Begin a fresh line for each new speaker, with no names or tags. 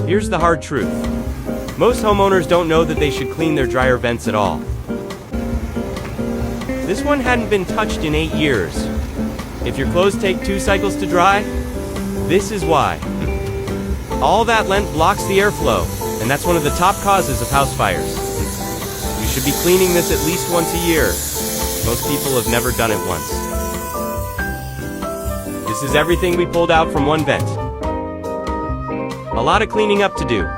Here's the hard truth. Most homeowners don't know that they should clean their dryer vents at all. This one hadn't been touched in 8 years. If your clothes take 2 cycles to dry, this is why. All that lint blocks the airflow, and that's one of the top causes of house fires. You should be cleaning this at least once a year. Most people have never done it once. This is everything we pulled out from one vent. A lot of cleaning up to do.